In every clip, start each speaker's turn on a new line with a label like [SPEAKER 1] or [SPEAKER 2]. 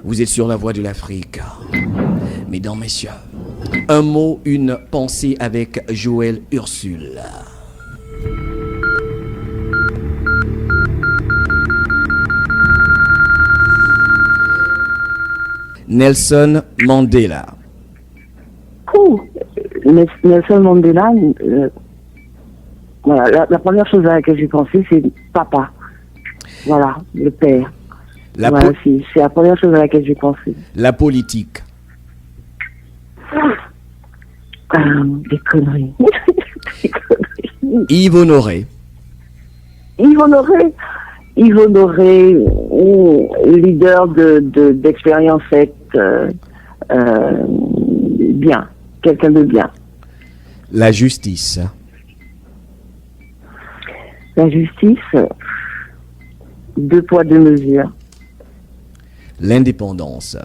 [SPEAKER 1] Vous êtes sur la voie de l'Afrique. Mesdames, messieurs, un mot, une pensée avec Joël Ursule. Nelson Mandela.
[SPEAKER 2] Ouh, Nelson Mandela, voilà, la première chose à laquelle j'ai pensé, c'est papa. Voilà, le père. Voilà, c'est la première chose à laquelle j'ai pensé.
[SPEAKER 1] La politique.
[SPEAKER 2] Des conneries. Des conneries.
[SPEAKER 1] Yves Honoré.
[SPEAKER 2] Yves Honoré. Yves Honoré, leader d'Expérience faite, bien, quelqu'un de bien.
[SPEAKER 1] La justice.
[SPEAKER 2] La justice, 2 poids 2 mesures.
[SPEAKER 1] L'indépendance.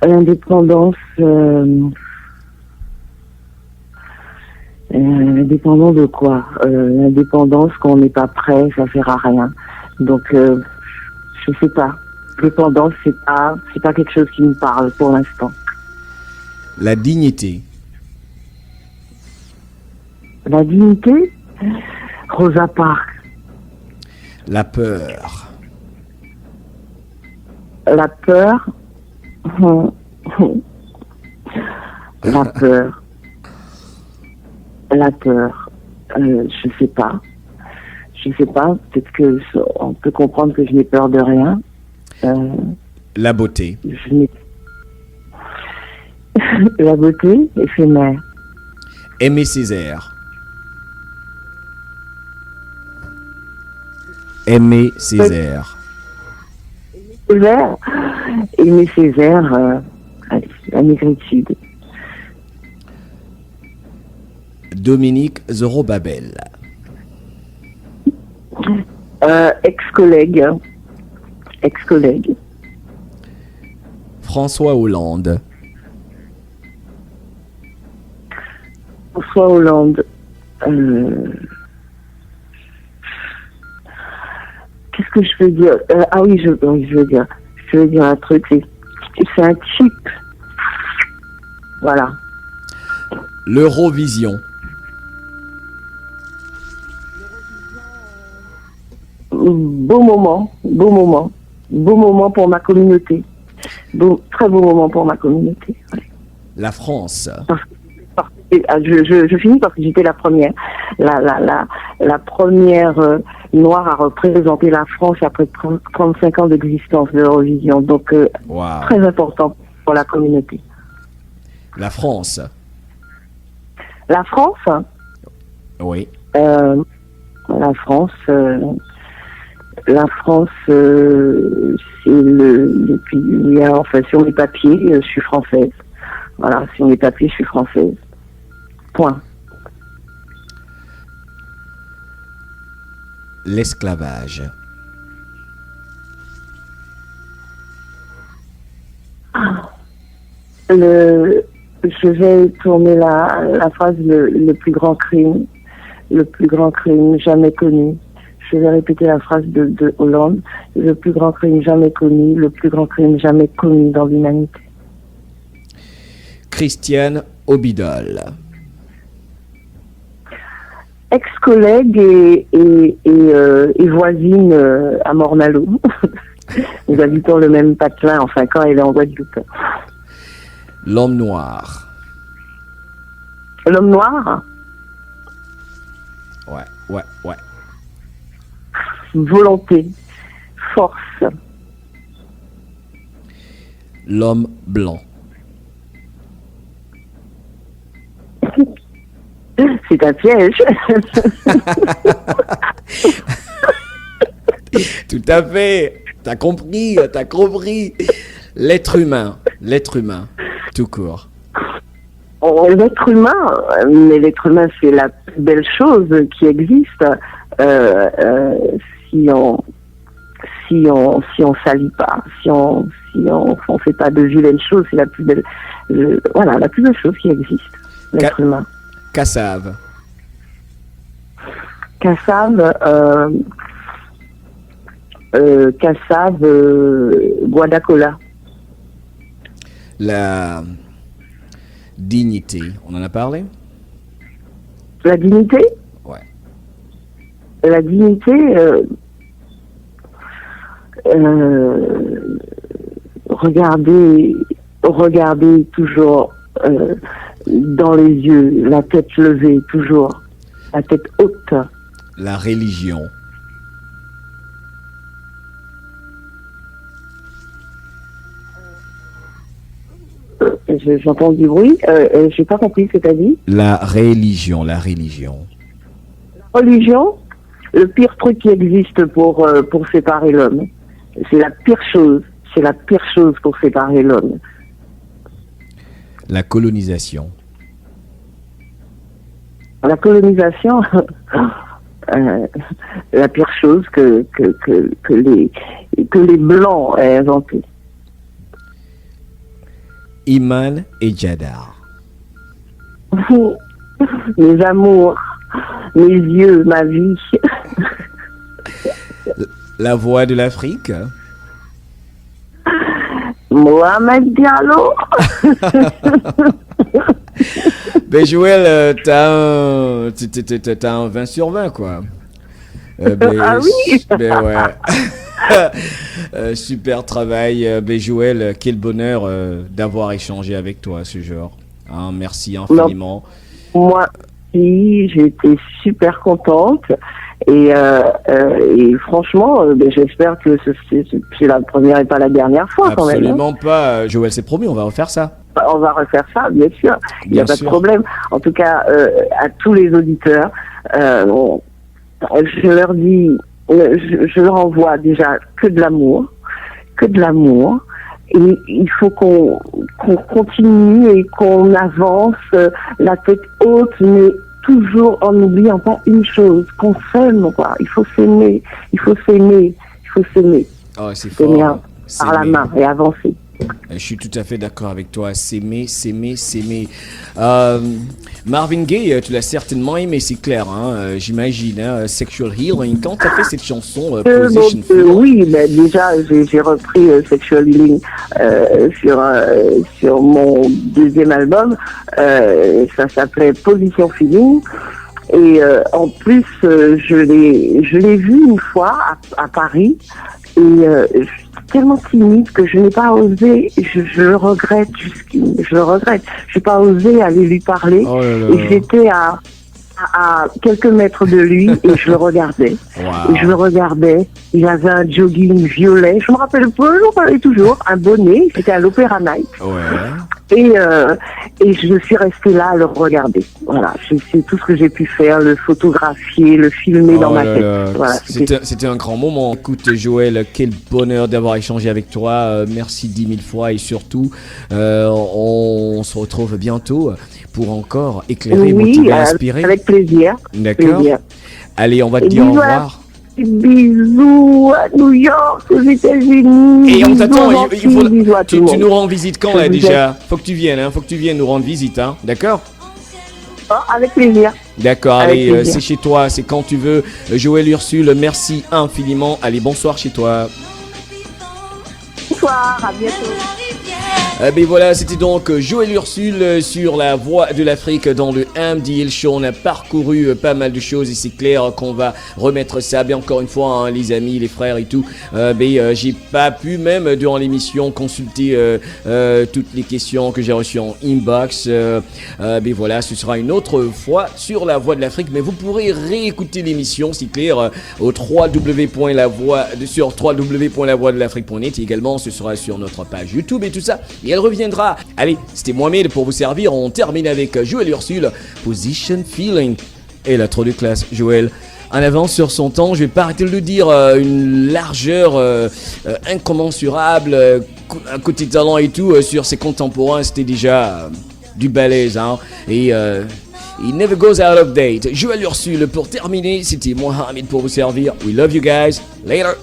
[SPEAKER 2] L'indépendance, indépendant de quoi? L'indépendance, quand on n'est pas prêt, ça sert à rien. Donc, je sais pas. L'indépendance, c'est pas quelque chose qui me parle pour l'instant.
[SPEAKER 1] La dignité.
[SPEAKER 2] La dignité, Rosa Parks.
[SPEAKER 1] La peur.
[SPEAKER 2] La peur, la peur. La peur, je sais pas. Je sais pas. Peut-être que on peut comprendre que je n'ai peur de rien.
[SPEAKER 1] La beauté.
[SPEAKER 2] La beauté éphémère.
[SPEAKER 1] Aimé Césaire. Aimé Césaire.
[SPEAKER 2] Césaire. Aimé Césaire. La négritude.
[SPEAKER 1] Dominique Zorobabel.
[SPEAKER 2] Ex-collègue. Ex-collègue.
[SPEAKER 1] François Hollande.
[SPEAKER 2] François Hollande. Qu'est-ce que je veux dire? Ah oui, je veux dire un truc. C'est un type. Voilà.
[SPEAKER 1] L'Eurovision.
[SPEAKER 2] Beau moment pour ma communauté. Très beau moment pour ma communauté. Ouais.
[SPEAKER 1] La France.
[SPEAKER 2] Je finis parce que j'étais la première. La première noire à représenter la France après 35 ans d'existence de l'Eurovision. Donc, très important pour la communauté.
[SPEAKER 1] La France.
[SPEAKER 2] La France?
[SPEAKER 1] Oui.
[SPEAKER 2] La France, c'est enfin, sur les papiers, je suis française. Voilà, sur les papiers, je suis française. Point.
[SPEAKER 1] L'esclavage.
[SPEAKER 2] Je vais tourner la phrase le plus grand crime jamais connu. Je vais répéter la phrase de Hollande. Le plus grand crime jamais connu, le plus grand crime jamais commis dans l'humanité.
[SPEAKER 1] Christiane Obidol.
[SPEAKER 2] Ex-collègue et voisine à Mornalo. Nous habitons le même patelin, enfin, quand elle est en Guadeloupe.
[SPEAKER 1] L'homme noir.
[SPEAKER 2] L'homme noir?
[SPEAKER 1] Ouais.
[SPEAKER 2] Volonté, force.
[SPEAKER 1] L'homme blanc.
[SPEAKER 2] C'est un piège.
[SPEAKER 1] Tout à fait. T'as compris. L'être humain, tout court.
[SPEAKER 2] L'être humain, c'est la plus belle chose qui existe. Si on salit pas, si on fait pas de vilaines choses, c'est la plus belle, la plus belle chose qui existe. L'être humain.
[SPEAKER 1] Cassave.
[SPEAKER 2] Kassav, Guadacola.
[SPEAKER 1] La dignité, on en a parlé?
[SPEAKER 2] La dignité?
[SPEAKER 1] Ouais.
[SPEAKER 2] La dignité, regardez toujours dans les yeux, la tête levée, toujours, la tête haute.
[SPEAKER 1] La religion.
[SPEAKER 2] J'entends du bruit, j'ai pas compris ce que tu as dit.
[SPEAKER 1] La religion, la religion.
[SPEAKER 2] Religion, le pire truc qui existe pour séparer l'homme. C'est la pire chose. C'est la pire chose pour séparer l'homme.
[SPEAKER 1] La colonisation.
[SPEAKER 2] La colonisation, la pire chose que les Blancs aient inventée.
[SPEAKER 1] Iman et Jadar.
[SPEAKER 2] Mes amours, mes yeux, ma vie.
[SPEAKER 1] La voix de l'Afrique.
[SPEAKER 2] Mohamed Diallo.
[SPEAKER 1] Ben Joël, t'as un 20 sur 20 quoi.
[SPEAKER 2] Ah oui.
[SPEAKER 1] Ben ouais. Super travail. Ben Joël, quel bonheur d'avoir échangé avec toi ce jour. Hein, merci infiniment.
[SPEAKER 2] Non, moi, oui, j'étais super contente. Et franchement, j'espère que c'est la première et pas la dernière fois quand même.
[SPEAKER 1] Absolument pas. Joël, c'est promis, on va refaire ça.
[SPEAKER 2] On va refaire ça, bien sûr. Il n'y a pas de problème. En tout cas, à tous les auditeurs, je leur dis, je leur envoie déjà que de l'amour. Et il faut qu'on continue et qu'on avance la tête haute, mais toujours en n'oubliant pas une chose, qu'on s'aime, quoi. Il faut s'aimer.
[SPEAKER 1] Oh, c'est fort.
[SPEAKER 2] Par la main et avancer.
[SPEAKER 1] Je suis tout à fait d'accord avec toi. S'aimer. Marvin Gaye, tu l'as certainement aimé, c'est clair, hein, j'imagine. Hein, Sexual Healing. Quand tu as fait cette chanson, Position Feeling.
[SPEAKER 2] Oui, mais déjà, j'ai repris Sexual Healing sur mon deuxième album. Ça s'appelait Position Feeling. Et en plus, je l'ai vu une fois à Paris. Et je suis tellement timide que je n'ai pas osé, je le regrette, je n'ai pas osé aller lui parler. Oh là là. Et j'étais à quelques mètres de lui et je le regardais. Wow. Et je le regardais, il avait un jogging violet, je me rappelle peu, j'en parlais toujours, un bonnet, c'était à l'Opéra Night. Ouais. Et je suis restée là à le regarder. Voilà, c'est tout ce que j'ai pu faire, le photographier, le filmer dans ma tête. Voilà,
[SPEAKER 1] c'était un grand moment. Écoute Joël, quel bonheur d'avoir échangé avec toi. Merci 10 000 fois et surtout, on se retrouve bientôt pour encore éclairer, motiver, inspirer.
[SPEAKER 2] Avec plaisir.
[SPEAKER 1] D'accord. Allez, on va te dire au revoir.
[SPEAKER 2] Bisous à New York, aux États-Unis.
[SPEAKER 1] Et on t'attend. Tu nous rends visite quand là déjà? Faut que tu viennes nous rendre visite, hein. D'accord?
[SPEAKER 2] Oh, avec plaisir.
[SPEAKER 1] D'accord, allez, c'est chez toi, c'est quand tu veux. Joël Ursule, merci infiniment. Allez, bonsoir chez toi.
[SPEAKER 2] Bonsoir, à bientôt.
[SPEAKER 1] Ben voilà, c'était donc Joël Ursule sur la voix de l'Afrique dans le MDL Show. On a parcouru pas mal de choses et c'est clair qu'on va remettre ça. Ben encore une fois, hein, les amis, les frères et tout. J'ai pas pu même durant l'émission consulter toutes les questions que j'ai reçues en inbox. Ben voilà, ce sera une autre fois sur la voix de l'Afrique. Mais vous pourrez réécouter l'émission, c'est clair, au sur www.lavoixdelafrique.net. Et également, ce sera sur notre page YouTube et tout ça. Et elle reviendra. Allez, c'était Mohamed pour vous servir. On termine avec Joël Ursule, Position Feeling. Et la trop de classe, Joël. En avance sur son temps, je vais pas arrêter de le dire, une largeur incommensurable, un côté talent et tout sur ses contemporains, c'était déjà du balèze, hein. Et he never goes out of date. Joël Ursule pour terminer, c'était Mohamed pour vous servir. We love you guys. Later.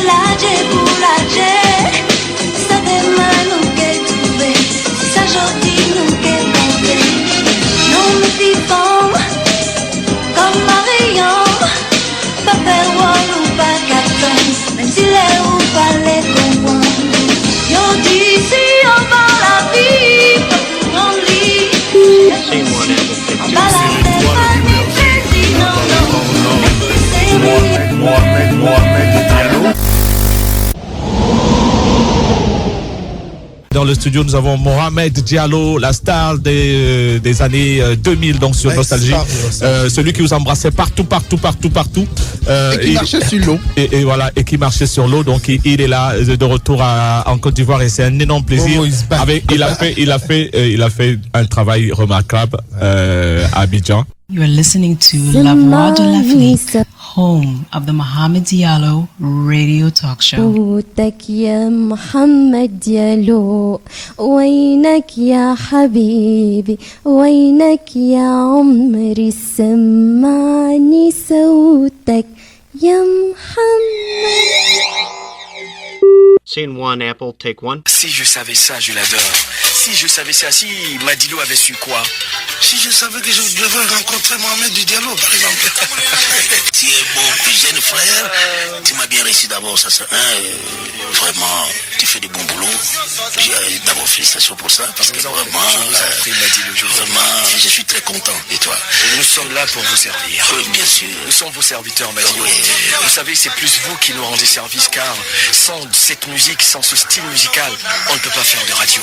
[SPEAKER 3] La J pour la J, ça démarre. dans le studio, nous avons Mohamed Diallo, la star des années 2000, donc sur Nostalgie. Celui qui vous embrassait partout.
[SPEAKER 4] Et qui marchait sur l'eau.
[SPEAKER 3] Et voilà, et qui marchait sur l'eau. Donc il est là de retour en Côte d'Ivoire et c'est un énorme plaisir. Il a fait un travail remarquable à Abidjan.
[SPEAKER 5] You are listening to La Voix de l'Afrique, home of the Mohamed Diallo radio talk show.
[SPEAKER 6] صوتك يا محمد ديالو وينك يا حبيبي وينك يا عمري سمعني صوتك يا محمد.
[SPEAKER 7] Scene 1, Apple, take 1.
[SPEAKER 8] Si je savais ça, je l'adore. Si je savais ça, si Madilo avait su quoi? Si je savais que je devais rencontrer Mohamed Diallo, par exemple. Tu es mon plus jeune frère. Tu m'as bien réussi d'abord, ça c'est vraiment, tu fais du bon boulot. J'ai d'abord félicitations pour ça, parce que vraiment, je suis très content. Et toi?
[SPEAKER 7] Nous sommes là pour vous servir.
[SPEAKER 8] Oui, bien sûr.
[SPEAKER 7] Nous sommes vos serviteurs, Madilo. Vous savez, c'est plus vous qui nous rendez service, car sans cette musique, sans ce style musical, on ne peut pas faire de radio.